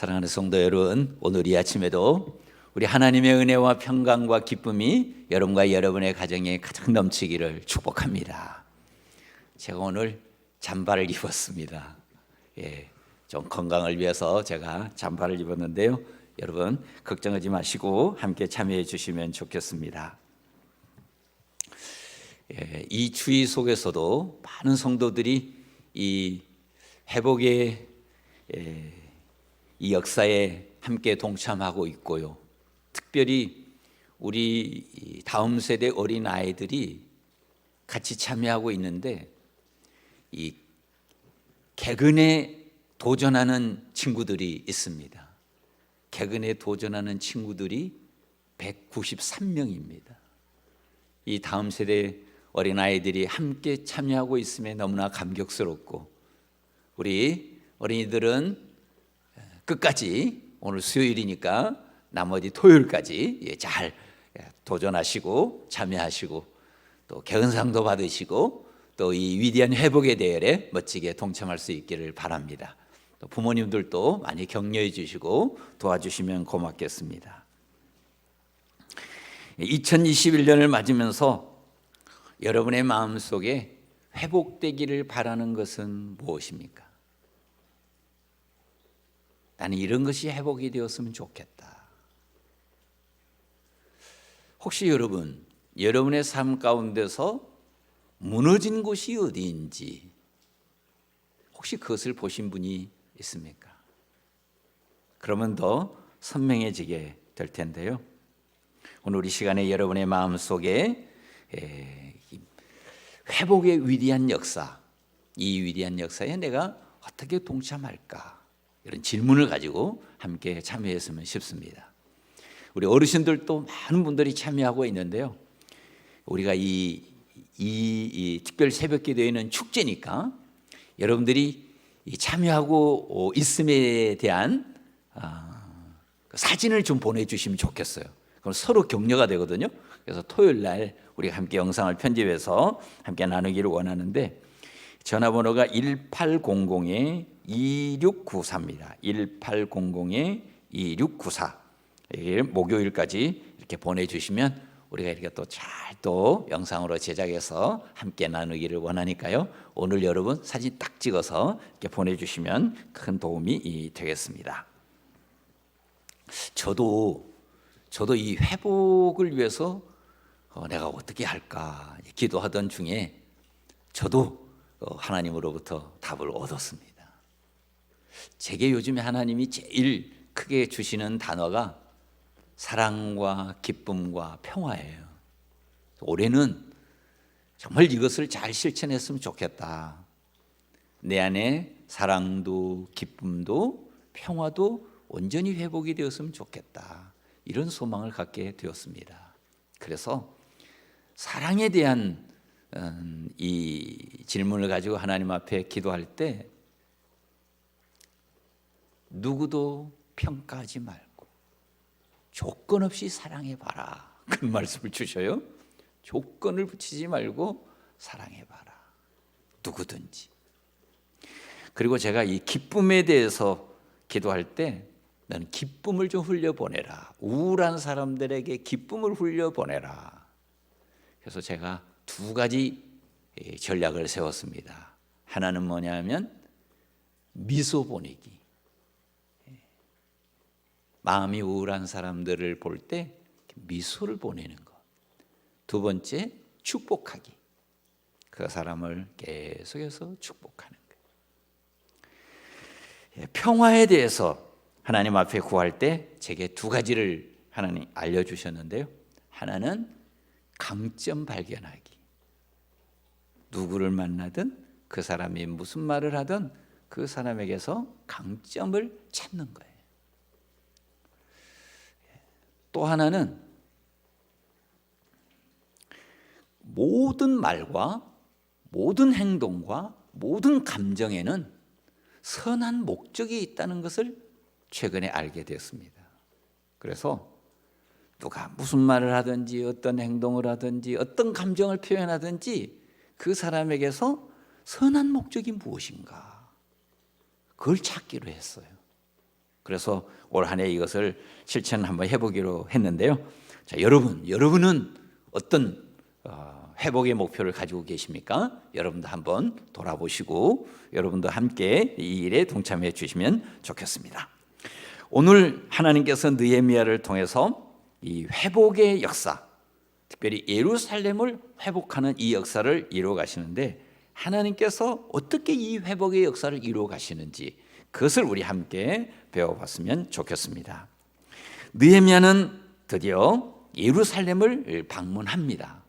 사랑하는 성도 여러분, 오늘 이 아침에도 우리 하나님의 은혜와 평강과 기쁨이 여러분과 여러분의 가정에 가득 넘치기를 축복합니다. 제가 오늘 잠바를 입었습니다. 좀 건강을 위해서 제가 잠바를 입었는데요. 여러분 걱정하지 마시고 함께 참여해 주시면 좋겠습니다. 이 추위 속에서도 많은 성도들이 이 회복의 이 역사에 함께 동참하고 있고요. 특별히 우리 다음 세대 어린 아이들이 같이 참여하고 있는데 이 개근에 도전하는 친구들이 있습니다. 개근에 도전하는 친구들이 193명입니다. 이 다음 세대 어린 아이들이 함께 참여하고 있음에 너무나 감격스럽고, 우리 어린이들은 끝까지 오늘 수요일이니까 나머지 토요일까지 잘 도전하시고 참여하시고 또 개은상도 받으시고 또 이 위대한 회복의 대열에 멋지게 동참할 수 있기를 바랍니다. 또 부모님들도 많이 격려해 주시고 도와주시면 고맙겠습니다. 2021년을 맞으면서 여러분의 마음속에 회복되기를 바라는 것은 무엇입니까? 나는 이런 것이 회복이 되었으면 좋겠다. 혹시 여러분의 삶 가운데서 무너진 곳이 어디인지 혹시 그것을 보신 분이 있습니까? 그러면 더 선명해지게 될 텐데요. 오늘 이 시간에 여러분의 마음속에 회복의 위대한 역사, 이 위대한 역사에 내가 어떻게 동참할까? 이런 질문을 가지고 함께 참여했으면 싶습니다. 우리 어르신들도 많은 분들이 참여하고 있는데요. 우리가 이 특별 새벽 기도회는 축제니까 여러분들이 참여하고 있음에 대한 사진을 좀 보내주시면 좋겠어요. 그럼 서로 격려가 되거든요. 그래서 토요일 날 우리가 함께 영상을 편집해서 함께 나누기를 원하는데, 전화번호가 1800-2694입니다. 1800-2694. 목요일까지 이렇게 보내주시면 우리가 이렇게 또 잘 영상으로 제작해서 함께 나누기를 원하니까요. 오늘 여러분 사진 딱 찍어서 이렇게 보내주시면 큰 도움이 되겠습니다. 저도 이 회복을 위해서 내가 어떻게 할까 기도하던 중에 저도 하나님으로부터 답을 얻었습니다. 제게 요즘에 하나님이 제일 크게 주시는 단어가 사랑과 기쁨과 평화예요. 올해는 정말 이것을 잘 실천했으면 좋겠다. 내 안에 사랑도 기쁨도 평화도 온전히 회복이 되었으면 좋겠다. 이런 소망을 갖게 되었습니다. 그래서 사랑에 대한 이 질문을 가지고 하나님 앞에 기도할 때 누구도 평가하지 말고 조건 없이 사랑해봐라, 그 말씀을 주셔요. 조건을 붙이지 말고 사랑해봐라, 누구든지. 그리고 제가 이 기쁨에 대해서 기도할 때 나는 기쁨을 좀 흘려보내라, 우울한 사람들에게 기쁨을 흘려보내라. 그래서 제가 두 가지 전략을 세웠습니다. 하나는 뭐냐면 미소 보내기, 마음이 우울한 사람들을 볼 때 미소를 보내는 것. 두 번째, 축복하기, 그 사람을 계속해서 축복하는 거예요. 평화에 대해서 하나님 앞에 구할 때 제게 두 가지를 하나님 알려주셨는데요. 하나는 강점 발견하기, 누구를 만나든 그 사람이 무슨 말을 하든 그 사람에게서 강점을 찾는 거예요. 또 하나는 모든 말과 모든 행동과 모든 감정에는 선한 목적이 있다는 것을 최근에 알게 되었습니다. 그래서 누가 무슨 말을 하든지 어떤 행동을 하든지 어떤 감정을 표현하든지 그 사람에게서 선한 목적이 무엇인가, 그걸 찾기로 했어요. 그래서 올 한 해 이것을 실천 한번 해보기로 했는데요. 자, 여러분은 어떤 회복의 목표를 가지고 계십니까? 여러분도 한번 돌아보시고 여러분도 함께 이 일에 동참해 주시면 좋겠습니다. 오늘 하나님께서 느헤미야를 통해서 이 회복의 역사, 특별히 예루살렘을 회복하는 이 역사를 이루어 가시는데, 하나님께서 어떻게 이 회복의 역사를 이루어 가시는지 그것을 우리 함께 배워봤으면 좋겠습니다. 느헤미야는 드디어 예루살렘을 방문합니다.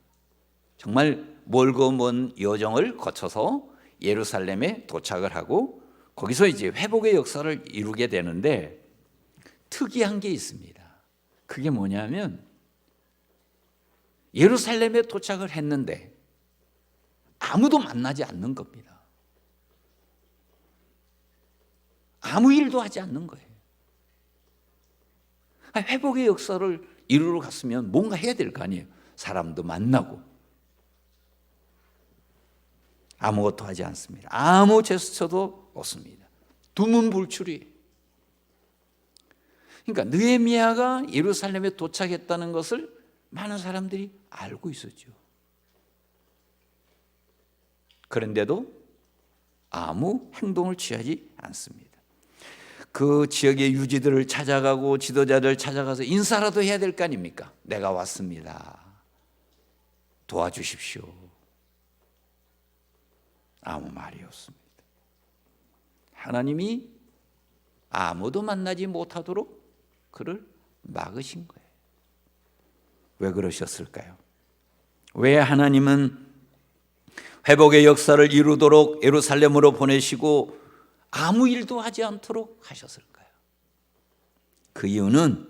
정말 멀고 먼 여정을 거쳐서 예루살렘에 도착을 하고 거기서 이제 회복의 역사를 이루게 되는데, 특이한 게 있습니다. 그게 뭐냐면 예루살렘에 도착을 했는데 아무도 만나지 않는 겁니다. 아무 일도 하지 않는 거예요. 회복의 역사를 이루러 갔으면 뭔가 해야 될 거 아니에요. 사람도 만나고. 아무것도 하지 않습니다. 아무 제스처도 없습니다. 두문불출이. 그러니까 느헤미야가 예루살렘에 도착했다는 것을 많은 사람들이 알고 있었죠. 그런데도 아무 행동을 취하지 않습니다. 그 지역의 유지들을 찾아가고 지도자들 찾아가서 인사라도 해야 될 거 아닙니까? 내가 왔습니다. 도와주십시오. 아무 말이 없습니다. 하나님이 아무도 만나지 못하도록 그를 막으신 거예요. 왜 그러셨을까요? 왜 하나님은 회복의 역사를 이루도록 예루살렘으로 보내시고 아무 일도 하지 않도록 하셨을까요? 그 이유는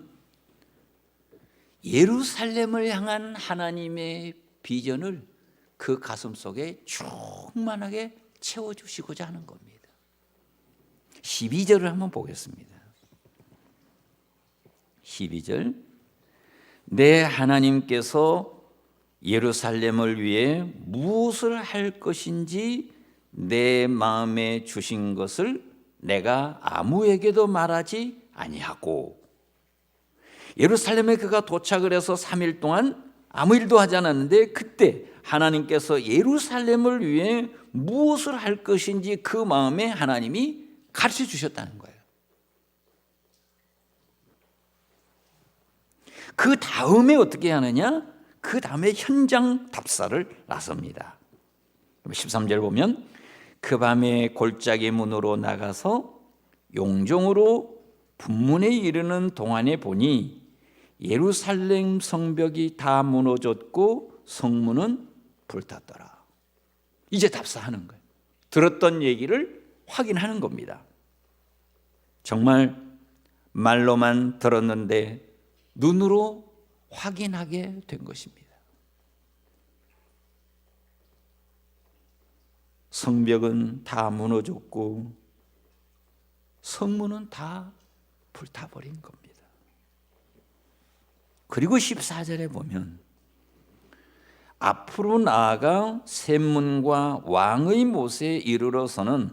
예루살렘을 향한 하나님의 비전을 그 가슴 속에 충만하게 채워주시고자 하는 겁니다. 12절을 한번 보겠습니다. 12절, 내 하나님께서 예루살렘을 위해 무엇을 할 것인지 내 마음에 주신 것을 내가 아무에게도 말하지 아니하고. 예루살렘에 그가 도착을 해서 3일 동안 아무 일도 하지 않았는데, 그때 하나님께서 예루살렘을 위해 무엇을 할 것인지 그 마음에 하나님이 가르쳐 주셨다는 거예요. 그 다음에 어떻게 하느냐? 그 다음에 현장 답사를 나섭니다. 13절 보면 그 밤에 골짜기 문으로 나가서 용종으로 분문에 이르는 동안에 보니 예루살렘 성벽이 다 무너졌고 성문은 불탔더라. 이제 답사하는 거예요. 들었던 얘기를 확인하는 겁니다. 정말 말로만 들었는데 눈으로 확인하게 된 것입니다. 성벽은 다 무너졌고 성문은 다 불타버린 겁니다. 그리고 14절에 보면 앞으로 나아가 샘문과 왕의 못에 이르러서는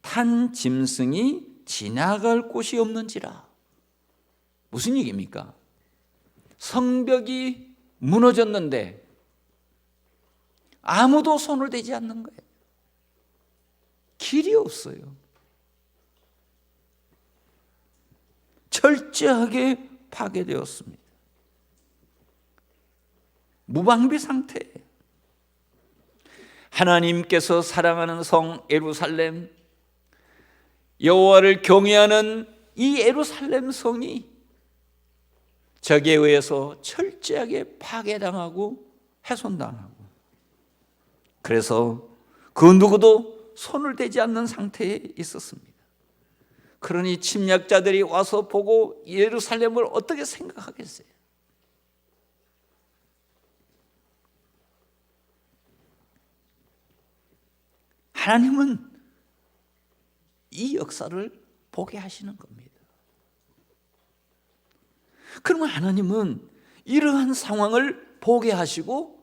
탄 짐승이 지나갈 곳이 없는지라. 무슨 얘기입니까? 성벽이 무너졌는데 아무도 손을 대지 않는 거예요. 길이 없어요. 철저하게 파괴되었습니다. 무방비 상태예요. 하나님께서 사랑하는 성 예루살렘, 여호와를 경외하는 이 예루살렘 성이 적에 의해서 철저하게 파괴당하고 훼손당하고, 그래서 그 누구도 손을 대지 않는 상태에 있었습니다. 그러니 침략자들이 와서 보고 예루살렘을 어떻게 생각하겠어요? 하나님은 이 역사를 보게 하시는 겁니다. 그러면 하나님은 이러한 상황을 보게 하시고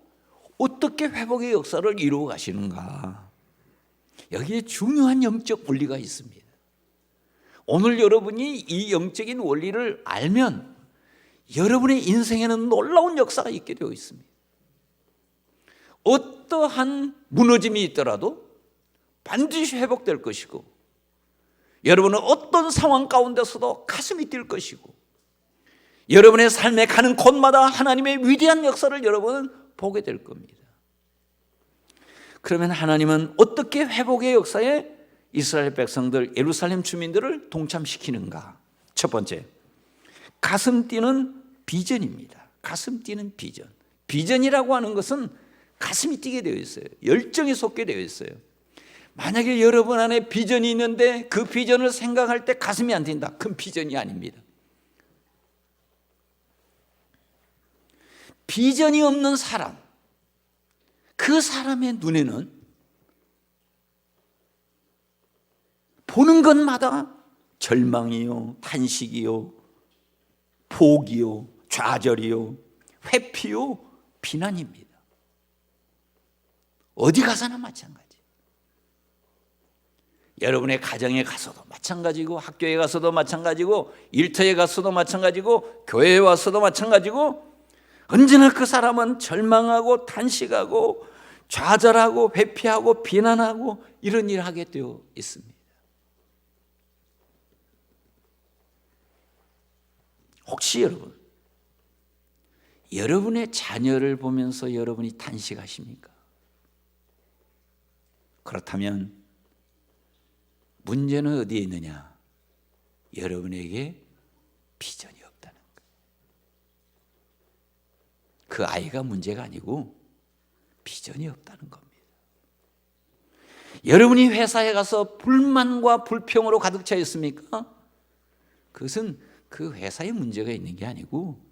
어떻게 회복의 역사를 이루어 가시는가? 여기에 중요한 영적 원리가 있습니다. 오늘 여러분이 이 영적인 원리를 알면 여러분의 인생에는 놀라운 역사가 있게 되어 있습니다. 어떠한 무너짐이 있더라도 반드시 회복될 것이고, 여러분은 어떤 상황 가운데서도 가슴이 뛸 것이고, 여러분의 삶에 가는 곳마다 하나님의 위대한 역사를 여러분은 보게 될 겁니다. 그러면 하나님은 어떻게 회복의 역사에 이스라엘 백성들, 예루살렘 주민들을 동참시키는가? 첫 번째, 가슴 뛰는 비전입니다. 가슴 뛰는 비전. 비전이라고 하는 것은 가슴이 뛰게 되어 있어요. 열정이 솟게 되어 있어요. 만약에 여러분 안에 비전이 있는데 그 비전을 생각할 때 가슴이 안 뛴다, 그건 비전이 아닙니다. 비전이 없는 사람, 그 사람의 눈에는 보는 것마다 절망이요, 탄식이요, 포기요, 좌절이요, 회피요, 비난입니다. 어디 가서나 마찬가지. 여러분의 가정에 가서도 마찬가지고, 학교에 가서도 마찬가지고, 일터에 가서도 마찬가지고, 교회에 와서도 마찬가지고, 언제나 그 사람은 절망하고 탄식하고 좌절하고 회피하고 비난하고 이런 일을 하게 되어 있습니다. 혹시 여러분의 자녀를 보면서 여러분이 탄식하십니까? 그렇다면 문제는 어디에 있느냐? 여러분에게 비전이 없다는 거예요. 그 아이가 문제가 아니고 비전이 없다는 겁니다. 여러분이 회사에 가서 불만과 불평으로 가득 차 있습니까? 그것은 그 회사에 문제가 있는 게 아니고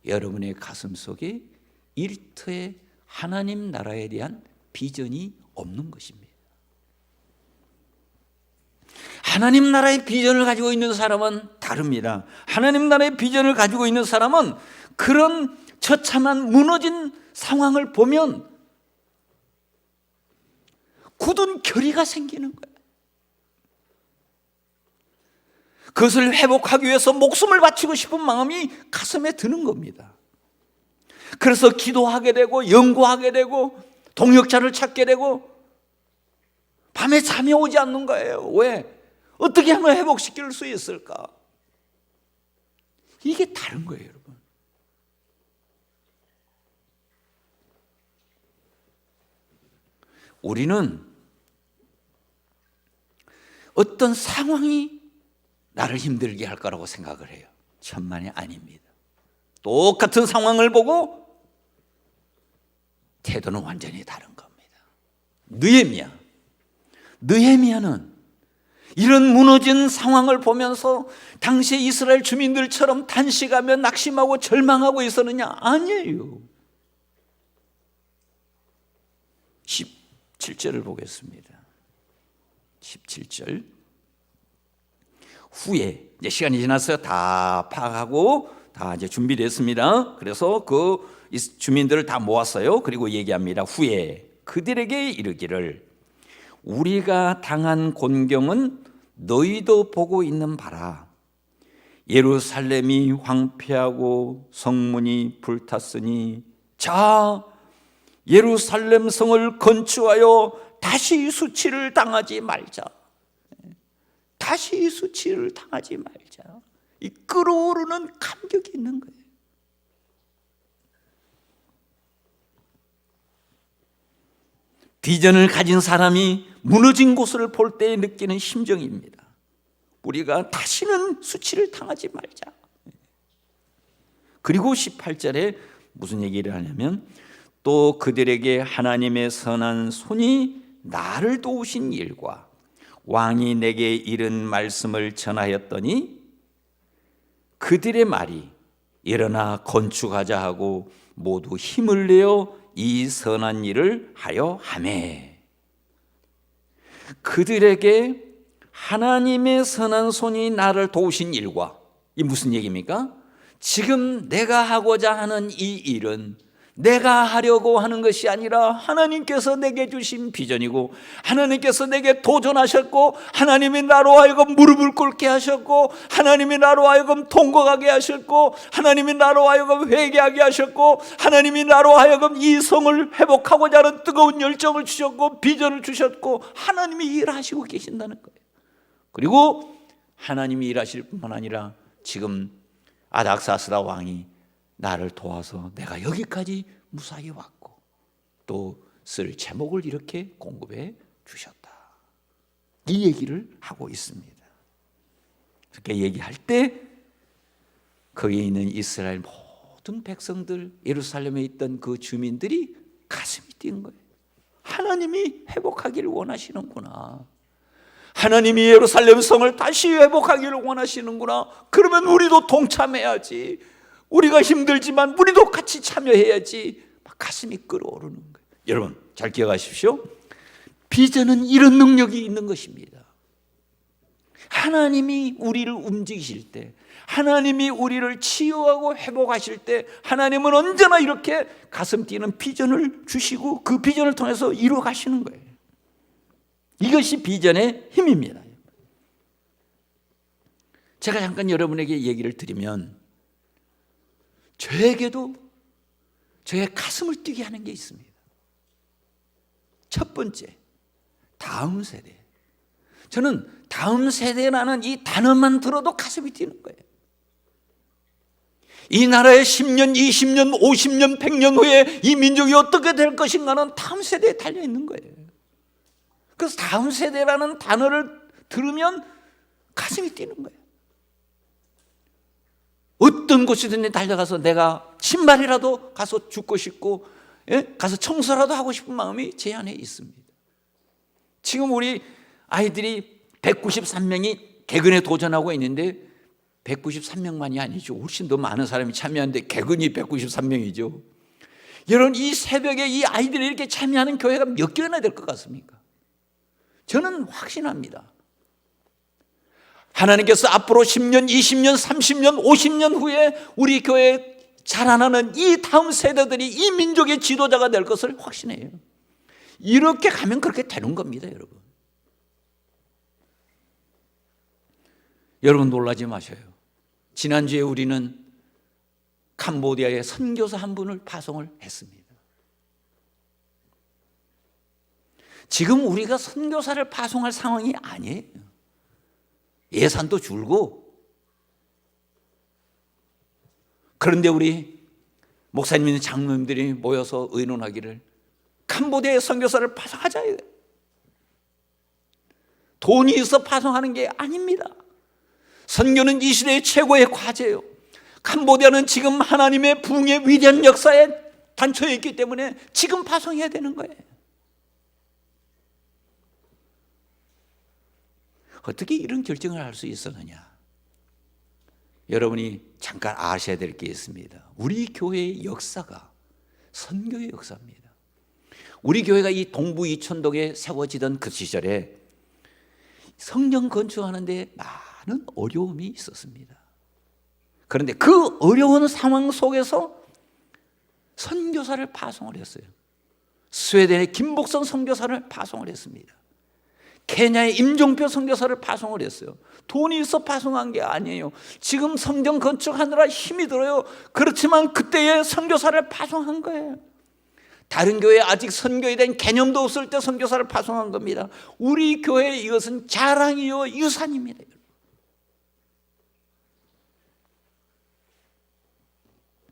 여러분의 가슴 속에 일터에 하나님 나라에 대한 비전이 없는 것입니다. 하나님 나라의 비전을 가지고 있는 사람은 다릅니다. 하나님 나라의 비전을 가지고 있는 사람은 그런 처참한 무너진 상황을 보면 굳은 결의가 생기는 거예요. 그것을 회복하기 위해서 목숨을 바치고 싶은 마음이 가슴에 드는 겁니다. 그래서 기도하게 되고 연구하게 되고 동역자를 찾게 되고 밤에 잠이 오지 않는 거예요. 왜? 어떻게 하면 회복시킬 수 있을까? 이게 다른 거예요, 여러분. 우리는 어떤 상황이 나를 힘들게 할 거라고 생각을 해요. 천만이 아닙니다. 똑같은 상황을 보고 태도는 완전히 다른 겁니다. 느헤미야는 이런 무너진 상황을 보면서 당시 이스라엘 주민들처럼 탄식하며 낙심하고 절망하고 있었느냐? 아니에요. 17절을 보겠습니다. 17절. 후에 이제 시간이 지났어요. 다 파악하고 다 이제 준비됐습니다. 그래서 그 주민들을 다 모았어요. 그리고 얘기합니다. 후에 그들에게 이르기를 우리가 당한 곤경은 너희도 보고 있는 바라. 예루살렘이 황폐하고 성문이 불탔으니 자 예루살렘 성을 건축하여 다시 수치를 당하지 말자. 다시 수치를 당하지 말자. 이 끓어오르는 감격이 있는 거예요. 비전을 가진 사람이 무너진 곳을 볼 때 느끼는 심정입니다. 우리가 다시는 수치를 당하지 말자. 그리고 18절에 무슨 얘기를 하냐면 또 그들에게 하나님의 선한 손이 나를 도우신 일과 왕이 내게 이른 말씀을 전하였더니 그들의 말이 일어나 건축하자 하고 모두 힘을 내어 이 선한 일을 하여 하매 그들에게 하나님의 선한 손이 나를 도우신 일과 이 무슨 얘기입니까? 지금 내가 하고자 하는 이 일은 내가 하려고 하는 것이 아니라 하나님께서 내게 주신 비전이고, 하나님께서 내게 도전하셨고, 하나님이 나로 하여금 무릎을 꿇게 하셨고, 하나님이 나로 하여금 통곡하게 하셨고, 하나님이 나로 하여금 회개하게 하셨고, 하나님이 나로 하여금 이 성을 회복하고자 하는 뜨거운 열정을 주셨고, 비전을 주셨고, 하나님이 일하시고 계신다는 거예요. 그리고 하나님이 일하실 뿐만 아니라 지금 아닥사스다 왕이 나를 도와서 내가 여기까지 무사히 왔고, 또 쓸 제목을 이렇게 공급해 주셨다, 이 얘기를 하고 있습니다. 그렇게 얘기할 때 거기에 있는 이스라엘 모든 백성들, 예루살렘에 있던 그 주민들이 가슴이 뛴 거예요. 하나님이 회복하기를 원하시는구나, 하나님이 예루살렘 성을 다시 회복하기를 원하시는구나, 그러면 우리도 동참해야지, 우리가 힘들지만 우리도 같이 참여해야지, 막 가슴이 끓어오르는 거예요. 여러분 잘 기억하십시오. 비전은 이런 능력이 있는 것입니다. 하나님이 우리를 움직이실 때, 하나님이 우리를 치유하고 회복하실 때, 하나님은 언제나 이렇게 가슴 뛰는 비전을 주시고 그 비전을 통해서 이루어 가시는 거예요. 이것이 비전의 힘입니다. 제가 잠깐 여러분에게 얘기를 드리면, 저에게도 저의 가슴을 뛰게 하는 게 있습니다. 첫 번째, 다음 세대. 저는 다음 세대라는 이 단어만 들어도 가슴이 뛰는 거예요. 이 나라의 10년, 20년, 50년, 100년 후에 이 민족이 어떻게 될 것인가는 다음 세대에 달려 있는 거예요. 그래서 다음 세대라는 단어를 들으면 가슴이 뛰는 거예요. 어떤 곳이든지 달려가서 내가 신발이라도 가서 줍고 싶고, 가서 청소라도 하고 싶은 마음이 제 안에 있습니다. 지금 우리 아이들이 193명이 개근에 도전하고 있는데, 193명만이 아니죠. 훨씬 더 많은 사람이 참여하는데 개근이 193명이죠. 여러분, 이 새벽에 이 아이들이 이렇게 참여하는 교회가 몇 개나 될 것 같습니까? 저는 확신합니다. 하나님께서 앞으로 10년, 20년, 30년, 50년 후에 우리 교회에 자라나는 이 다음 세대들이 이 민족의 지도자가 될 것을 확신해요. 이렇게 가면 그렇게 되는 겁니다, 여러분. 여러분 놀라지 마셔요. 지난주에 우리는 캄보디아에 선교사 한 분을 파송을 했습니다. 지금 우리가 선교사를 파송할 상황이 아니에요. 예산도 줄고. 그런데 우리 목사님이나 장로님들이 모여서 의논하기를 캄보디아에 선교사를 파송하자. 돈이 있어 파송하는 게 아닙니다. 선교는 이 시대의 최고의 과제예요. 캄보디아는 지금 하나님의 부흥의 위대한 역사에 단초에 있기 때문에 지금 파송해야 되는 거예요. 어떻게 이런 결정을 할 수 있었느냐? 여러분이 잠깐 아셔야 될 게 있습니다. 우리 교회의 역사가 선교의 역사입니다. 우리 교회가 이 동부 이촌동에 세워지던 그 시절에 성전 건축하는데 많은 어려움이 있었습니다. 그런데 그 어려운 상황 속에서 선교사를 파송을 했어요. 스웨덴의 김복선 선교사를 파송을 했습니다. 케냐의 임종표 선교사를 파송을 했어요. 돈이 있어 파송한 게 아니에요. 지금 성전 건축하느라 힘이 들어요. 그렇지만 그때의 선교사를 파송한 거예요. 다른 교회에 아직 선교에 대한 개념도 없을 때 선교사를 파송한 겁니다. 우리 교회의 이것은 자랑이요 유산입니다.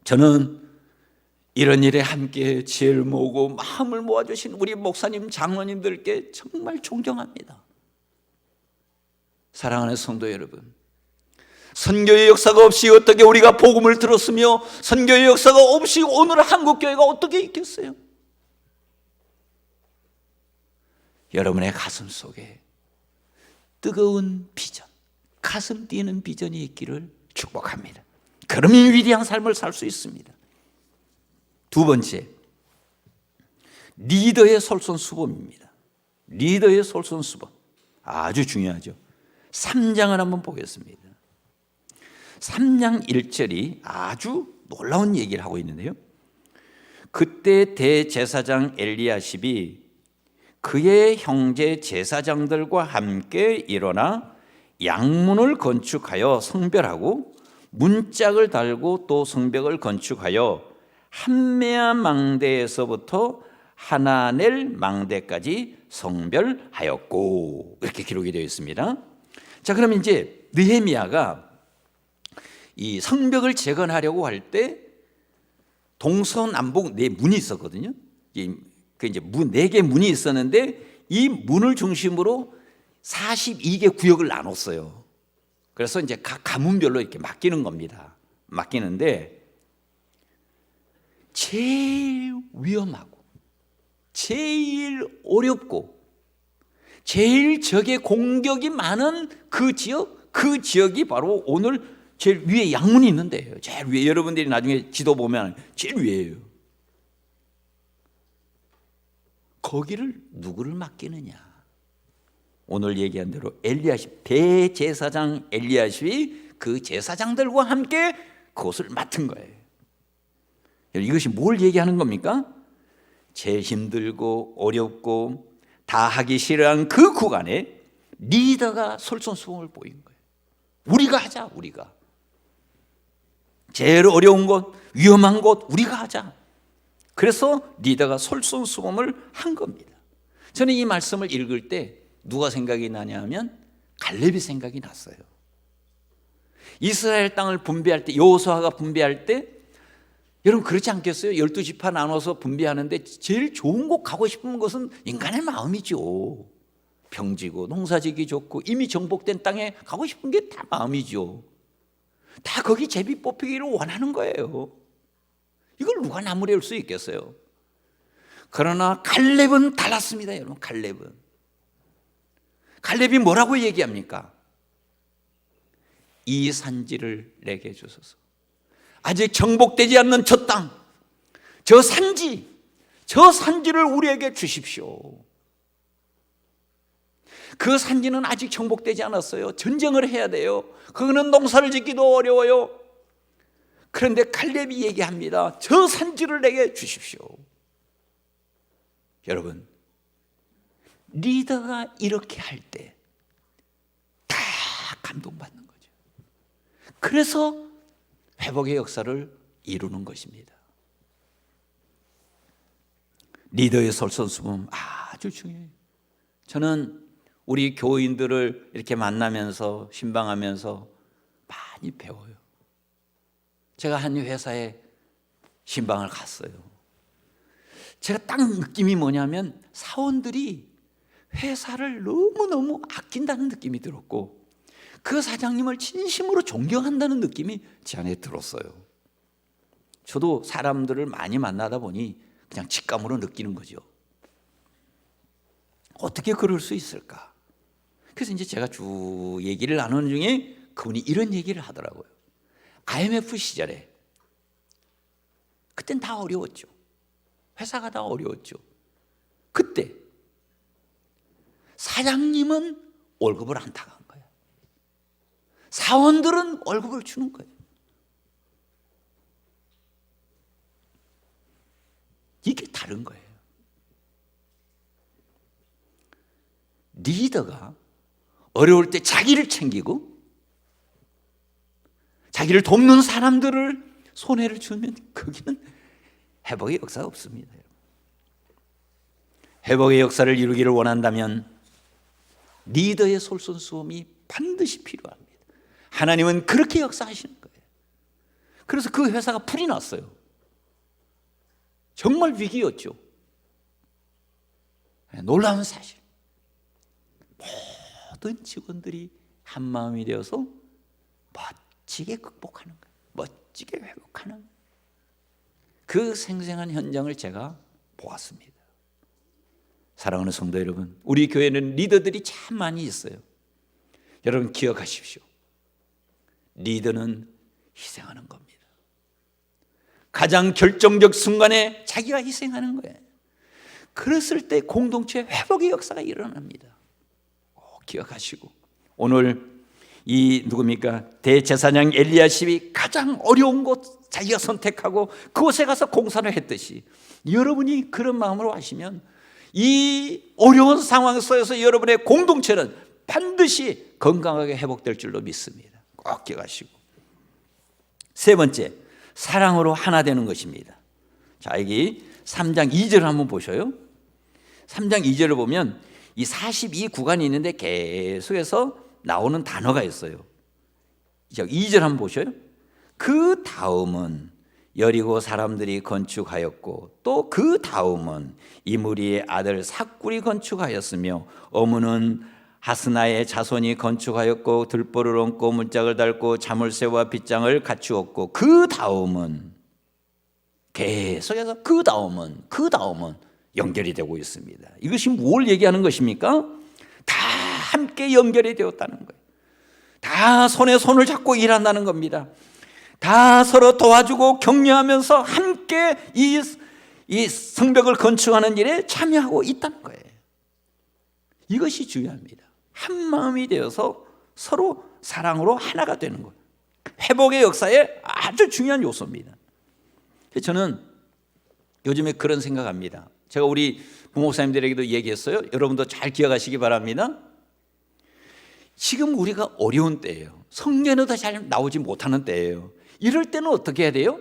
저는 이런 일에 함께 지혜를 모으고 마음을 모아주신 우리 목사님, 장로님들께 정말 존경합니다. 사랑하는 성도 여러분, 선교의 역사가 없이 어떻게 우리가 복음을 들었으며 선교의 역사가 없이 오늘 한국교회가 어떻게 있겠어요? 여러분의 가슴 속에 뜨거운 비전, 가슴 뛰는 비전이 있기를 축복합니다. 그러면 위대한 삶을 살 수 있습니다. 두 번째, 리더의 솔선수범입니다. 리더의 솔선수범 아주 중요하죠. 3장을 한번 보겠습니다. 3장 1절이 아주 놀라운 얘기를 하고 있는데요. 그때 대제사장 엘리야십이 그의 형제 제사장들과 함께 일어나 양문을 건축하여 성별하고 문짝을 달고 또 성벽을 건축하여 한메아 망대에서부터 하나넬 망대까지 성별하였고, 이렇게 기록이 되어 있습니다. 자, 그러면 이제 느헤미야가 이 성벽을 재건하려고 할 때 동서남북 네 문이 있었거든요. 그 이제 문 4개 문이 있었는데 이 문을 중심으로 42개 구역을 나눴어요. 그래서 이제 각 가문별로 이렇게 맡기는 겁니다. 맡기는데 제일 위험하고 제일 어렵고 제일 적의 공격이 많은 그 지역이 바로 오늘 제일 위에 양문이 있는데요. 제일 위에, 여러분들이 나중에 지도 보면 제일 위에요. 거기를 누구를 맡기느냐? 오늘 얘기한 대로 엘리야십, 대제사장 엘리야십이 그 제사장들과 함께 그것을 맡은 거예요. 이것이 뭘 얘기하는 겁니까? 제일 힘들고 어렵고 다 하기 싫어한 그 구간에 리더가 솔선수범을 보인 거예요. 우리가 하자, 우리가. 제일 어려운 곳, 위험한 곳 우리가 하자. 그래서 리더가 솔선수범을 한 겁니다. 저는 이 말씀을 읽을 때 누가 생각이 나냐 하면 갈렙이 생각이 났어요. 이스라엘 땅을 분배할 때, 여호수아가 분배할 때 여러분 그렇지 않겠어요? 12지파 나눠서 분배하는데 제일 좋은 곳 가고 싶은 것은 인간의 마음이죠. 평지고 농사지기 좋고 이미 정복된 땅에 가고 싶은 게 다 마음이죠. 다 거기 제비 뽑히기를 원하는 거예요. 이걸 누가 나무래올 수 있겠어요? 그러나 갈렙은 달랐습니다. 여러분, 갈렙이 뭐라고 얘기합니까? 이 산지를 내게 주소서. 아직 정복되지 않는 저 땅, 저 산지를 우리에게 주십시오. 그 산지는 아직 정복되지 않았어요. 전쟁을 해야 돼요. 그거는 농사를 짓기도 어려워요. 그런데 갈렙이 얘기합니다. 저 산지를 내게 주십시오. 여러분, 리더가 이렇게 할 때 다 감동받는 거죠. 그래서 회복의 역사를 이루는 것입니다. 리더의 솔선수범 아주 중요해요. 저는 우리 교인들을 이렇게 만나면서 신방하면서 많이 배워요. 제가 한 회사에 신방을 갔어요. 제가 딱 느낌이 뭐냐면 사원들이 회사를 너무너무 아낀다는 느낌이 들었고 그 사장님을 진심으로 존경한다는 느낌이 제 안에 들었어요. 저도 사람들을 많이 만나다 보니 그냥 직감으로 느끼는 거죠. 어떻게 그럴 수 있을까? 그래서 이제 제가 쭉 얘기를 나누는 중에 그분이 이런 얘기를 하더라고요. IMF 시절에 그땐 다 어려웠죠. 회사가 다 어려웠죠. 그때 사장님은 월급을 안 타간 거예요. 사원들은 월급을 주는 거예요. 이게 다른 거예요. 리더가 어려울 때 자기를 챙기고 자기를 돕는 사람들을 손해를 주면 거기는 회복의 역사가 없습니다. 회복의 역사를 이루기를 원한다면 리더의 솔선수범이 반드시 필요합니다. 하나님은 그렇게 역사하시는 거예요. 그래서 그 회사가 불이 났어요. 정말 위기였죠. 놀라운 사실. 모든 직원들이 한 마음이 되어서 멋지게 극복하는 거예요. 멋지게 회복하는 거예요. 그 생생한 현장을 제가 보았습니다. 사랑하는 성도 여러분, 우리 교회는 리더들이 참 많이 있어요. 여러분 기억하십시오. 리더는 희생하는 겁니다. 가장 결정적 순간에 자기가 희생하는 거예요. 그랬을 때 공동체 회복의 역사가 일어납니다. 기억하시고 오늘 이 누굽니까? 대제사장 엘리야십이 가장 어려운 곳 자기가 선택하고 그곳에 가서 공사를 했듯이 여러분이 그런 마음으로 하시면 이 어려운 상황 속에서 여러분의 공동체는 반드시 건강하게 회복될 줄로 믿습니다. 꼭 기억하시고. 세 번째, 사랑으로 하나 되는 것입니다. 자, 여기 3장 2절을 한번 보셔요. 3장 2절을 보면 이 42구간이 있는데 계속해서 나오는 단어가 있어요. 2절 한번 보셔요. 그 다음은 여리고 사람들이 건축하였고 또 그 다음은 이므리의 아들 삭굴이 건축하였으며 어무는 하스나의 자손이 건축하였고 들보를 얹고 문짝을 달고 자물쇠와 빗장을 갖추었고 그 다음은 계속해서 그 다음은 연결이 되고 있습니다. 이것이 뭘 얘기하는 것입니까? 다 함께 연결이 되었다는 거예요. 다 손에 손을 잡고 일한다는 겁니다. 다 서로 도와주고 격려하면서 함께 이 성벽을 건축하는 일에 참여하고 있다는 거예요. 이것이 중요합니다. 한 마음이 되어서 서로 사랑으로 하나가 되는 거예요. 회복의 역사에 아주 중요한 요소입니다. 저는 요즘에 그런 생각합니다. 제가 우리 부목사님들에게도 얘기했어요. 여러분도 잘 기억하시기 바랍니다. 지금 우리가 어려운 때예요. 성경에도 잘 나오지 못하는 때예요. 이럴 때는 어떻게 해야 돼요?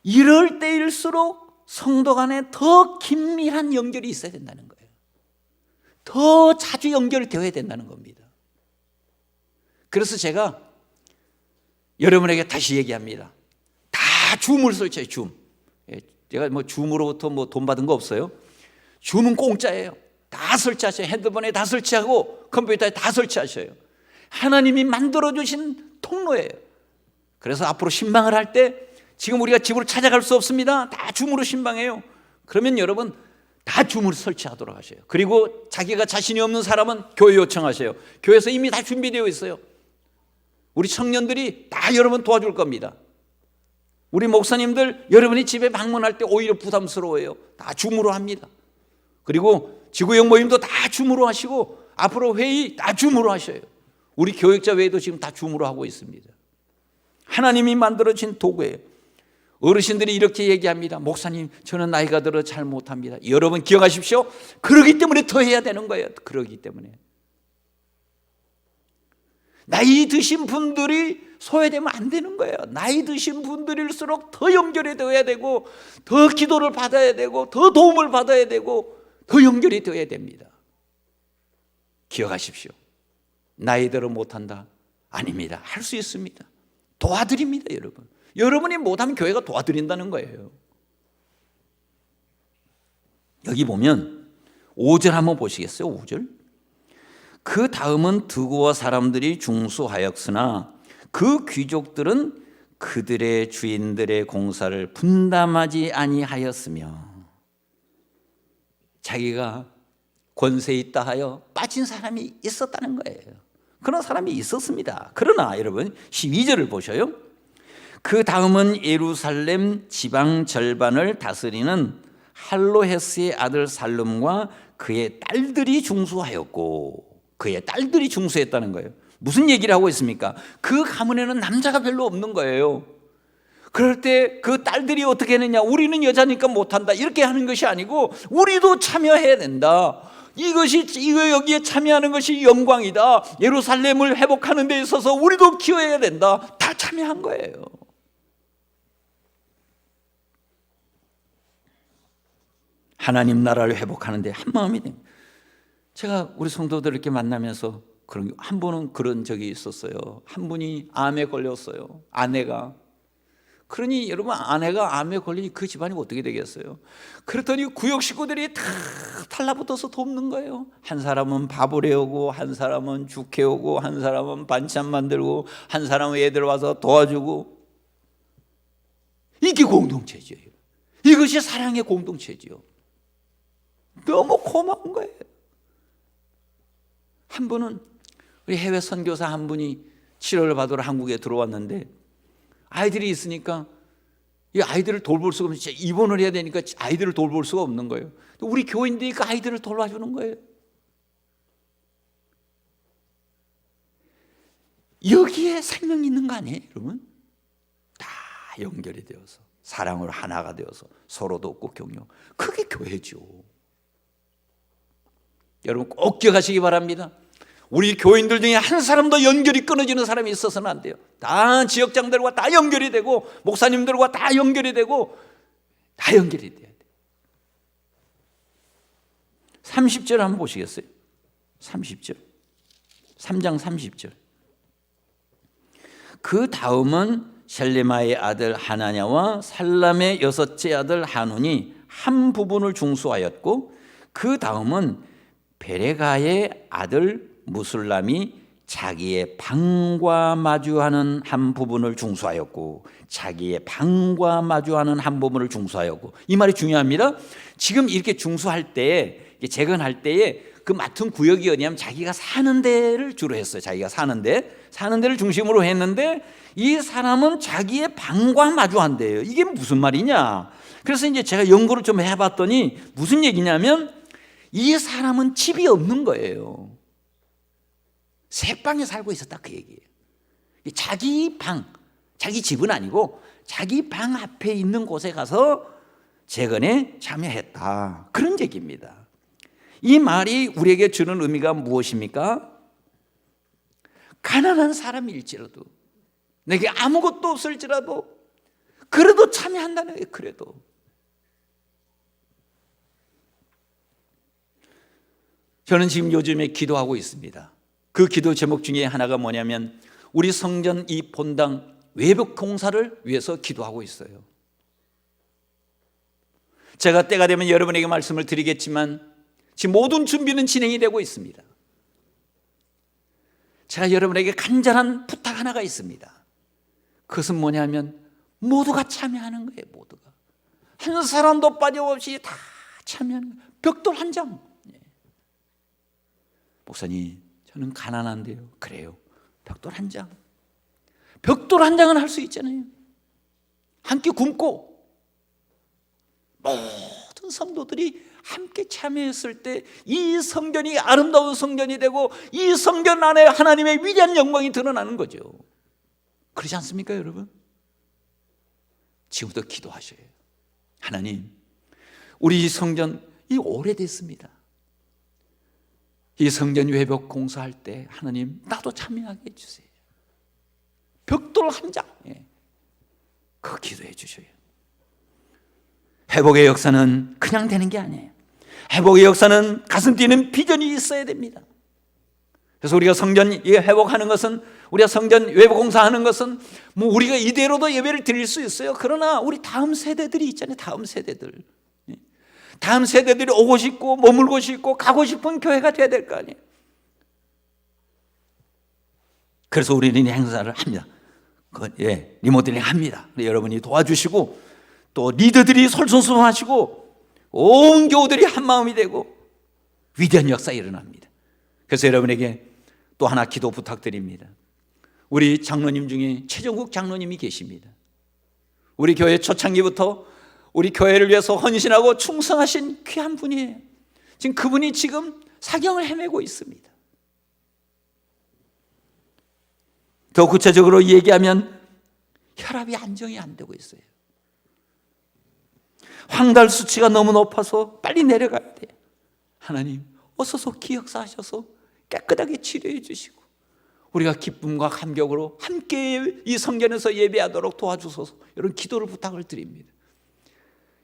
이럴 때일수록 성도 간에 더 긴밀한 연결이 있어야 된다는 거예요. 더 자주 연결되어야 된다는 겁니다. 그래서 제가 여러분에게 다시 얘기합니다. 다 줌을 설치해요. 줌. 제가 줌으로부터 돈 받은 거 없어요. 줌은 공짜예요. 다 설치하셔요. 핸드폰에 다 설치하고 컴퓨터에 다 설치하셔요. 하나님이 만들어주신 통로예요. 그래서 앞으로 신방을 할 때 지금 우리가 집으로 찾아갈 수 없습니다. 다 줌으로 신방해요. 그러면 여러분 다 줌으로 설치하도록 하셔요. 그리고 자기가 자신이 없는 사람은 교회 요청하셔요. 교회에서 이미 다 준비되어 있어요. 우리 청년들이 다 여러분 도와줄 겁니다. 우리 목사님들 여러분이 집에 방문할 때 오히려 부담스러워요. 다 줌으로 합니다. 그리고 지구형 모임도 다 줌으로 하시고 앞으로 회의 다 줌으로 하셔요. 우리 교육자 회의도 지금 다 줌으로 하고 있습니다. 하나님이 만들어진 도구예요. 어르신들이 이렇게 얘기합니다. 목사님, 저는 나이가 들어 잘 못합니다. 여러분 기억하십시오. 그러기 때문에 더 해야 되는 거예요. 그러기 때문에. 나이 드신 분들이 소외되면 안 되는 거예요. 나이 드신 분들일수록 더 연결이 되어야 되고 더 기도를 받아야 되고 더 도움을 받아야 되고 더 연결이 되어야 됩니다. 기억하십시오. 나이 들어 못한다? 아닙니다. 할 수 있습니다. 도와드립니다. 여러분. 여러분이 못하면 교회가 도와드린다는 거예요. 여기 보면 5절 한번 보시겠어요? 5절. 그 다음은 드고와 사람들이 중수하였으나 그 귀족들은 그들의 주인들의 공사를 분담하지 아니하였으며 자기가 권세 있다 하여 빠진 사람이 있었다는 거예요. 그런 사람이 있었습니다. 그러나 여러분 12절을 보셔요. 그 다음은 예루살렘 지방 절반을 다스리는 할로헤스의 아들 살룸과 그의 딸들이 중수하였고, 그의 딸들이 중수했다는 거예요. 무슨 얘기를 하고 있습니까? 그 가문에는 남자가 별로 없는 거예요. 그럴 때 그 딸들이 어떻게 했느냐? 우리는 여자니까 못한다 이렇게 하는 것이 아니고 우리도 참여해야 된다. 이거 여기에 참여하는 것이 영광이다. 예루살렘을 회복하는 데 있어서 우리도 기여해야 된다. 다 참여한 거예요. 하나님 나라를 회복하는 데 한마음이 됩니다. 제가 우리 성도들 이렇게 만나면서 한 분은 그런 적이 있었어요. 한 분이 암에 걸렸어요. 아내가. 그러니 여러분 아내가 암에 걸리니 그 집안이 어떻게 되겠어요? 그랬더니 구역 식구들이 다 달라붙어서 돕는 거예요. 한 사람은 밥을 해오고 한 사람은 죽 해오고 한 사람은 반찬 만들고 한 사람은 애들 와서 도와주고. 이게 공동체죠. 이것이 사랑의 공동체죠. 너무 고마운 거예요. 한 분은 우리 해외 선교사 한 분이 치료를 받으러 한국에 들어왔는데 아이들이 있으니까 이 아이들을 돌볼 수가 없어요. 입원을 해야 되니까 아이들을 돌볼 수가 없는 거예요. 우리 교인들이 그 아이들을 돌봐주는 거예요. 여기에 생명이 있는 거 아니에요, 여러분? 다 연결이 되어서 사랑으로 하나가 되어서 서로 돕고 격려. 그게 교회죠. 여러분 꼭 기억하시기 바랍니다. 우리 교인들 중에 한 사람도 연결이 끊어지는 사람이 있어서는 안 돼요. 다 지역장들과 다 연결이 되고 목사님들과 다 연결이 되고 다 연결이 돼야 돼요. 30절 한번 보시겠어요? 30절 3장 30절. 그 다음은 셀레마의 아들 하나냐와 살람의 여섯째 아들 하눈이 한 부분을 중수하였고, 그 다음은 베레가의 아들 무술람이 자기의 방과 마주하는 한 부분을 중수하였고, 자기의 방과 마주하는 한 부분을 중수하였고. 이 말이 중요합니다. 지금 이렇게 중수할 때, 재건할 때에 그 맡은 구역이 어디냐면 자기가 사는 데를 주로 했어요. 자기가 사는 데를 중심으로 했는데 이 사람은 자기의 방과 마주한대요. 이게 무슨 말이냐? 그래서 이제 제가 연구를 좀 해봤더니 무슨 얘기냐면 이 사람은 집이 없는 거예요. 새 방에 살고 있었다 그 얘기예요. 자기 방, 자기 집은 아니고 자기 방 앞에 있는 곳에 가서 재건에 참여했다, 그런 얘기입니다. 이 말이 우리에게 주는 의미가 무엇입니까? 가난한 사람일지라도, 내게 아무것도 없을지라도 그래도 참여한다는 거예요. 그래도 저는 지금 요즘에 기도하고 있습니다. 그 기도 제목 중에 하나가 뭐냐면 우리 성전 이 본당 외벽 공사를 위해서 기도하고 있어요. 제가 때가 되면 여러분에게 말씀을 드리겠지만 지금 모든 준비는 진행이 되고 있습니다. 제가 여러분에게 간절한 부탁 하나가 있습니다. 그것은 뭐냐면 모두가 참여하는 거예요. 모두가 한 사람도 빠짐없이 다 참여하는 거예요. 벽돌 한 장. 목사님, 저는 가난한데요. 그래요. 벽돌 한 장. 벽돌 한 장은 할 수 있잖아요. 함께 굶고 모든 성도들이 함께 참여했을 때 이 성전이 아름다운 성전이 되고 이 성전 안에 하나님의 위대한 영광이 드러나는 거죠. 그렇지 않습니까, 여러분? 지금부터 기도하셔요. 하나님, 우리 이 성전이 오래됐습니다. 이 성전 외벽 공사할 때 하나님 나도 참여하게 해주세요. 벽돌 한 장, 그거 기도해 주셔요. 회복의 역사는 그냥 되는 게 아니에요. 회복의 역사는 가슴 뛰는 비전이 있어야 됩니다. 그래서 우리가 성전 회복하는 것은, 우리가 성전 외벽 공사하는 것은 뭐 우리가 이대로도 예배를 드릴 수 있어요. 그러나 우리 다음 세대들이 있잖아요. 다음 세대들이 오고 싶고 머물고 싶고 가고 싶은 교회가 돼야 될 거 아니에요. 그래서 우리는 행사를 합니다. 리모델링 합니다. 여러분이 도와주시고 또 리더들이 솔선수범하시고 온 교우들이 한 마음이 되고 위대한 역사 일어납니다. 그래서 여러분에게 또 하나 기도 부탁드립니다. 우리 장로님 중에 최정국 장로님이 계십니다. 우리 교회 초창기부터 우리 교회를 위해서 헌신하고 충성하신 귀한 분이에요. 지금 그분이 지금 사경을 헤매고 있습니다. 더 구체적으로 얘기하면 혈압이 안정이 안 되고 있어요. 황달 수치가 너무 높아서 빨리 내려가야 돼요. 하나님, 어서서 기억사하셔서 깨끗하게 치료해 주시고 우리가 기쁨과 감격으로 함께 이 성전에서 예배하도록 도와주소서. 이런 기도를 부탁을 드립니다.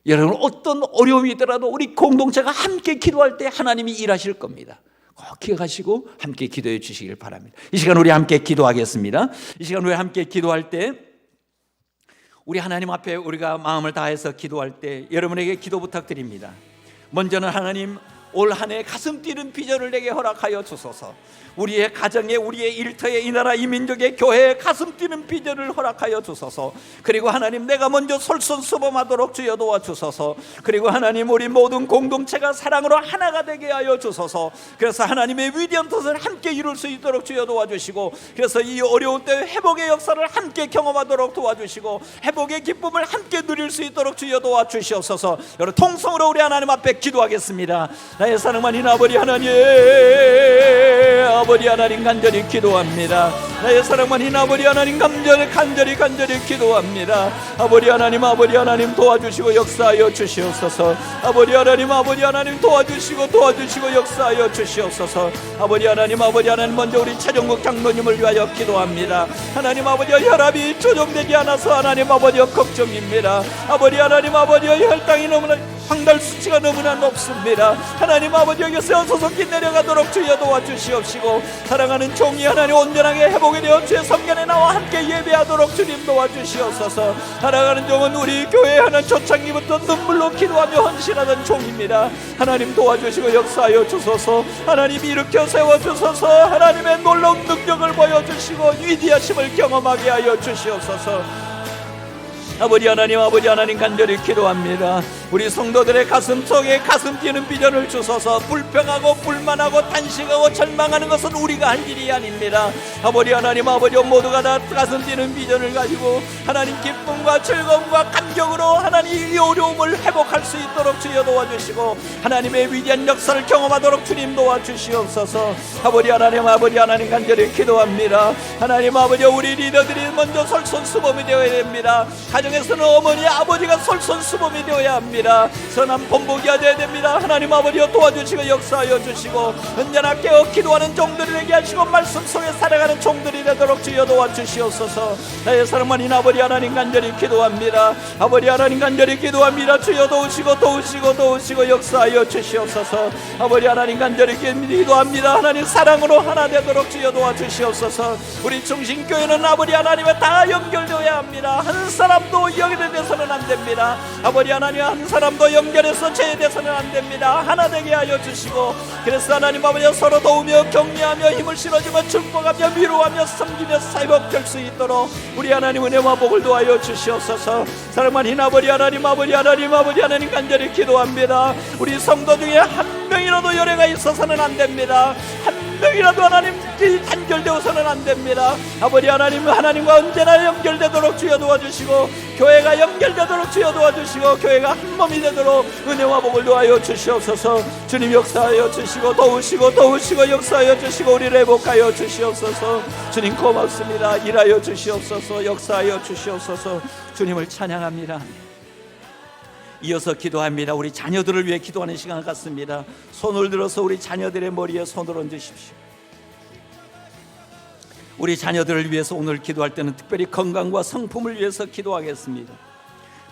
여러분, 어떤 어려움이 있더라도 우리 공동체가 함께 기도할 때 하나님이 일하실 겁니다. 꼭 기억하시고 함께 기도해 주시길 바랍니다. 이 시간 우리 함께 기도하겠습니다. 이 시간 우리 함께 기도할 때 우리 하나님 앞에 우리가 마음을 다해서 기도할 때 여러분에게 기도 부탁드립니다. 먼저는 하나님, 올 한 해 가슴 뛰는 비전을 내게 허락하여 주소서. 우리의 가정에, 우리의 일터에, 이 나라 이 민족의 교회에 가슴 뛰는 비전을 허락하여 주소서. 그리고 하나님, 내가 먼저 솔선수범하도록 주여 도와주소서. 그리고 하나님, 우리 모든 공동체가 사랑으로 하나가 되게 하여 주소서. 그래서 하나님의 위대한 뜻을 함께 이룰 수 있도록 주여 도와주시고, 그래서 이 어려운 때 회복의 역사를 함께 경험하도록 도와주시고 회복의 기쁨을 함께 누릴 수 있도록 주여 도와주시옵소서. 여러분, 통성으로 우리 하나님 앞에 기도하겠습니다. 나의 사랑만인 아버지 하나님, 아버지 하나님, 간절히 기도합니다. 나의 사랑만인 아버지 하나님 간절히 기도합니다. 아버지 하나님 도와주시고 역사하여 주시옵소서. 아버지 하나님 도와주시고 역사하여 주시옵소서. 아버지 하나님 먼저 우리 차정국 장로님을 위하여 기도합니다. 하나님 아버지 혈압이 조정되지 않아서 하나님 아버지 걱정입니다. 아버지 혈당이 너무나 황달 수치가 너무나 높습니다. 하나님 아버지 여기서 소속히 내려가도록 주여 도와주시옵시고 사랑하는 종이 하나님 온전하게 회복이 되어 주의 성전에 나와 함께 예배하도록 주님 도와주시옵소서. 사랑하는 종은 우리 교회 하는 초창기부터 눈물로 기도하며 헌신하던 종입니다. 하나님 도와주시고 역사하여 주소서. 하나님 일으켜 세워주소서. 하나님의 놀라운 능력을 보여주시고 위대하심을 경험하게 하여 주시옵소서. 아버지 하나님 간절히 기도합니다. 우리 성도들의 가슴 속에 가슴 뛰는 비전을 주소서. 불평하고 불만하고 탄식하고 절망하는 것은 우리가 할 일이 아닙니다. 아버지 모두가 다 가슴 뛰는 비전을 가지고 하나님 기쁨과 즐거움과 감격으로 하나님 이 어려움을 회복할 수 있도록 주여 도와주시고 하나님의 위대한 역사를 경험하도록 주님 도와주시옵소서. 아버지 하나님 간절히 기도합니다. 하나님 아버지 우리 리더들이 먼저 솔선수범이 되어야 됩니다. 가정에서는 어머니 아버지가 솔선수범이 되어야 합니다. 선한 본보기가 되어야 됩니다. 하나님 아버지여 도와주시고 역사하여 주시고 언제나 깨어 기도하는 종들이 되게 하시고 말씀 속에 살아가는 종들이 되도록 주여 도와주시옵소서. 나의 사랑만인 아버지 하나님 간절히 기도합니다. 아버지 하나님 간절히 기도합니다. 주여 도우시고 역사하여 주시옵소서. 아버지 하나님 간절히 기도합니다. 하나님 사랑으로 하나 되도록 주여 도와주시옵소서. 우리 중심교회는 아버지 하나님과 다 연결되어야 합니다. 한 사람도 연결돼서는 안 됩니다. 아버지 하나님 한 사람도 연결해서 제외돼서는 안 됩니다. 하나 되게 하여 주시고 그래서 하나님 아버지 서로 도우며 격려하며 힘을 실어주며 축복하며 위로하며 섬기며 사역될 수 있도록 우리 하나님 은혜와 복을 도하여 주시옵소서. 사랑하는 아버지 하나님 간절히 기도합니다. 우리 성도 중에 한 명이라도 열애가 있어서는 안 됩니다. 한 명이라도 하나님 단결되어서는 안 됩니다. 아버지 하나님과 언제나 연결되도록 주여 도와주시고 교회가 연결되도록 주여 도와주시고 교회가 한 몸이 되도록 은혜와 복을 도하여 주시옵소서. 주님 역사하여 주시고 도우시고 역사하여 주시고 우리를 회복하여 주시옵소서. 주님 고맙습니다. 일하여 주시옵소서. 역사하여 주시옵소서. 주님을 찬양합니다. 이어서 기도합니다. 우리 자녀들을 위해 기도하는 시간 같습니다. 손을 들어서 우리 자녀들의 머리에 손을 얹으십시오. 우리 자녀들을 위해서 오늘 기도할 때는 특별히 건강과 성품을 위해서 기도하겠습니다.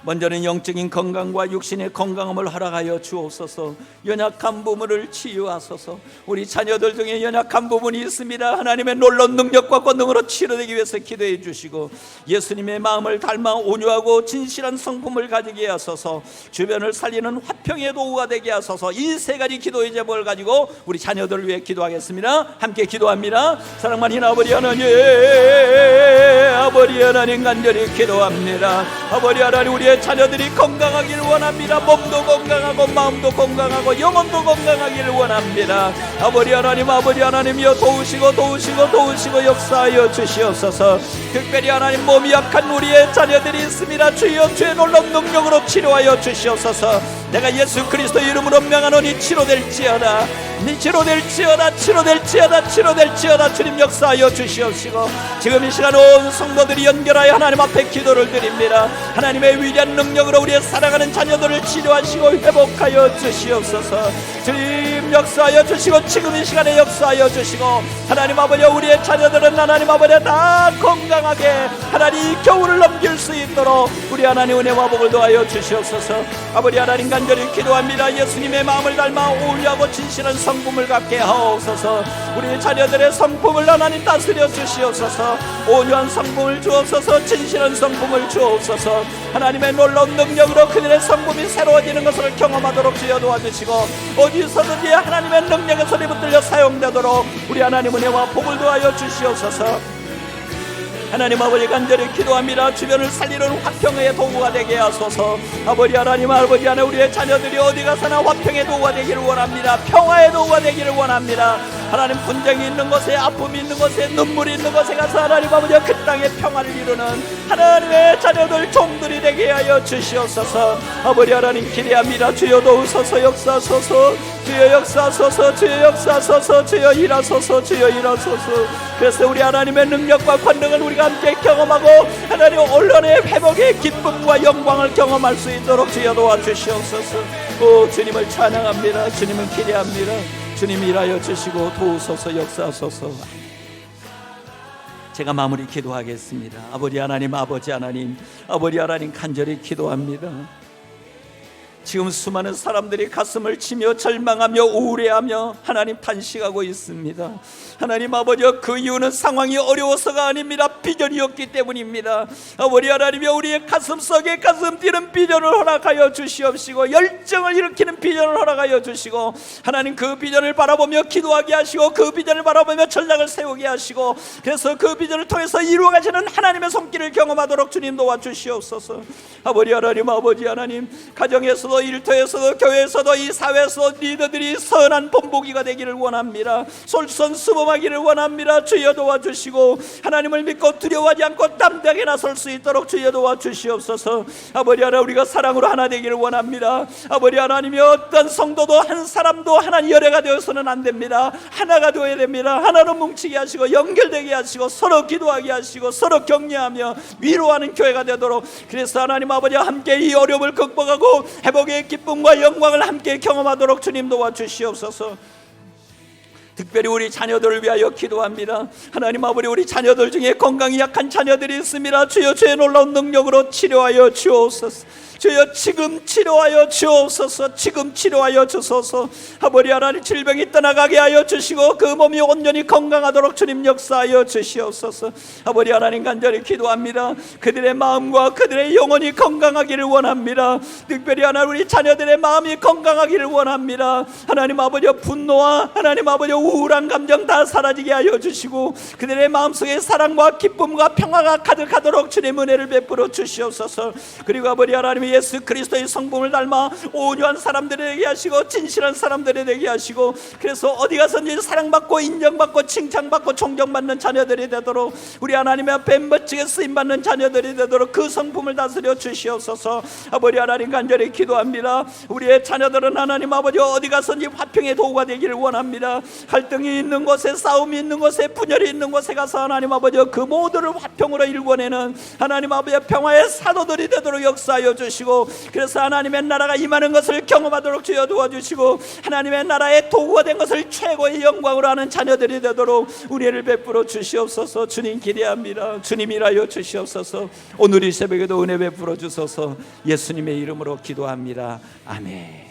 먼저는 영적인 건강과 육신의 건강함을 허락하여 주옵소서. 연약한 부분을 치유하소서. 우리 자녀들 중에 연약한 부분이 있습니다. 하나님의 놀라운 능력과 권능으로 치료되기 위해서 기도해 주시고 예수님의 마음을 닮아 온유하고 진실한 성품을 가지게 하소서. 주변을 살리는 화평의 도구가 되게 하소서. 이 세 가지 기도의 제목을 가지고 우리 자녀들을 위해 기도하겠습니다. 함께 기도합니다. 사랑만인 아버지 하나님 간절히 기도합니다. 아버지 하나님 우리의 자녀들이 건강하기를 원합니다. 몸도 건강하고 마음도 건강하고 영혼도 건강하기를 원합니다. 아버지 하나님이여 도우시고 역사하여 주시옵소서. 특별히 하나님 몸이 약한 우리의 자녀들이 있습니다. 주여 주의 놀라운 능력으로 치료하여 주시옵소서. 내가 예수 그리스도 이름으로 명하노니 치료될지어다. 치료될지어다. 주님 역사하여 주시옵시고 지금 이 시간 온 성도들이 연결하여 하나님 앞에 기도를 드립니다. 하나님의 위대한 능력으로 우리의 살아가는 자녀들을 치료하시고 회복하여 주시옵소서. 주님 역사하여 주시고 지금 이 시간에 역사하여 주시고 하나님 아버지 우리의 자녀들은 하나님 아버지 다 건강하게 하나님 이 겨울을 넘길 수 있도록 우리 하나님 은혜와 복을 도하여 주시옵소서. 아버지 하나님 간절히 기도합니다. 예수님의 마음을 닮아 온유하고 진실한 성품을 갖게 하옵소서. 우리 자녀들의 성품을 하나님 다스려 주시옵소서. 온유한 성품을 주옵소서. 진실한 성품을 주옵소서. 하나님의 놀라운 능력으로 그들의 성품이 새로워지는 것을 경험하도록 주여 도와주시고 어디서든지 하나님의 능력의 소리 붙들려 사용되도록 우리 하나님 은혜와 복을 도하여 주시옵소서. 하나님 아버지 간절히 기도합니다. 주변을 살리는 화평의 도구가 되게 하소서. 아버지 하나님 우리의 자녀들이 어디 가서나 화평의 도구가 되기를 원합니다. 평화의 도구가 되기를 원합니다. 하나님 분쟁이 있는 곳에, 아픔이 있는 곳에, 눈물이 있는 곳에 가서 하나님 아버지 그 땅의 평화를 이루는 하나님의 자녀들 종들이 되게 하여 주시옵소서. 아버지 하나님 기대합니다. 주여 도우소서, 역사하소서, 주여 역사하소서, 주여 역사하소서, 주여 일하소서, 주여 일하소서. 그래서 우리 하나님의 능력과 권능을 우리가 함께 경험하고 하나님 언론의 회복의 기쁨과 영광을 경험할 수 있도록 주여 도와주시옵소서. 오 주님을 찬양합니다. 주님을 기대합니다. 주님 일하여 주시고 도우소서, 역사하소서. 제가 마무리 기도하겠습니다. 아버지 하나님, 아버지 하나님, 아버지 하나님 간절히 기도합니다. 지금 수많은 사람들이 가슴을 치며 절망하며 우울해하며 하나님 탄식하고 있습니다. 하나님 아버지, 그 이유는 상황이 어려워서가 아닙니다. 비전이 없기 때문입니다. 아버지 하나님이 우리의 가슴 속에 가슴 뛰는 비전을 허락하여 주시옵시고 열정을 일으키는 비전을 허락하여 주시고 하나님 그 비전을 바라보며 기도하게 하시고 그 비전을 바라보며 전략을 세우게 하시고 그래서 그 비전을 통해서 이루어가시는 하나님의 손길을 경험하도록 주님 도와주시옵소서. 아버지 하나님, 아버지 하나님, 가정에서도 일터에서도 교회에서도 이 사회에서 리더들이 선한 본보기가 되기를 원합니다. 솔선수범하기를 원합니다. 주여 도와주시고 하나님을 믿고 두려워하지 않고 담대하게 나설 수 있도록 주여 도와주시옵소서. 아버지 하나님, 우리가 사랑으로 하나 되기를 원합니다. 아버지 하나님이 어떤 성도도 한 사람도 하나님 열애가 되어서는 안 됩니다. 하나가 되어야 됩니다. 하나로 뭉치게 하시고 연결되게 하시고 서로 기도하게 하시고 서로 격려하며 위로하는 교회가 되도록, 그래서 하나님 아버지 함께 이 어려움을 극복하고 회복의 기쁨과 영광을 함께 경험하도록 주님 도와주시옵소서. 특별히 우리 자녀들을 위하여 기도합니다. 하나님 아버지, 우리 자녀들 중에 건강이 약한 자녀들이 있습니다. 주여 주의 놀라운 능력으로 치료하여 주옵소서. 주여 지금 치료하여 주옵소서. 지금 치료하여 주소서. 아버지 하나님, 질병이 떠나가게 하여 주시고 그 몸이 온전히 건강하도록 주님 역사하여 주시옵소서. 아버지 하나님 간절히 기도합니다. 그들의 마음과 그들의 영혼이 건강하기를 원합니다. 특별히 하나님 우리 자녀들의 마음이 건강하기를 원합니다. 하나님 아버지, 분노와 하나님 아버지 우울한 감정 다 사라지게 하여 주시고 그들의 마음속에 사랑과 기쁨과 평화가 가득하도록 주님 은혜를 베풀어 주시옵소서. 그리고 아버지 하나님, 예수 그리스도의 성품을 닮아 온유한 사람들이 되게 하시고 진실한 사람들이 되게 하시고 그래서 어디 가서든지 사랑받고 인정받고 칭찬받고 존경받는 자녀들이 되도록, 우리 하나님 앞에 멋지게 쓰임받는 자녀들이 되도록 그 성품을 다스려 주시옵소서. 아버지 하나님 간절히 기도합니다. 우리의 자녀들은 하나님 아버지 어디 가서든지 화평의 도구가 되기를 원합니다. 갈등이 있는 곳에, 싸움이 있는 곳에, 분열이 있는 곳에 가서 하나님 아버지 그 모두를 화평으로 일궈내는 하나님 아버지 평화의 사도들이 되도록 역사하여 주시고, 그래서 하나님의 나라가 임하는 것을 경험하도록 주여 도와주시고 하나님의 나라의 도구가 된 것을 최고의 영광으로 하는 자녀들이 되도록 은혜를 베풀어 주시옵소서. 주님 기대합니다. 주님 일하여 주시옵소서. 오늘 이 새벽에도 은혜 베풀어 주소서. 예수님의 이름으로 기도합니다. 아멘.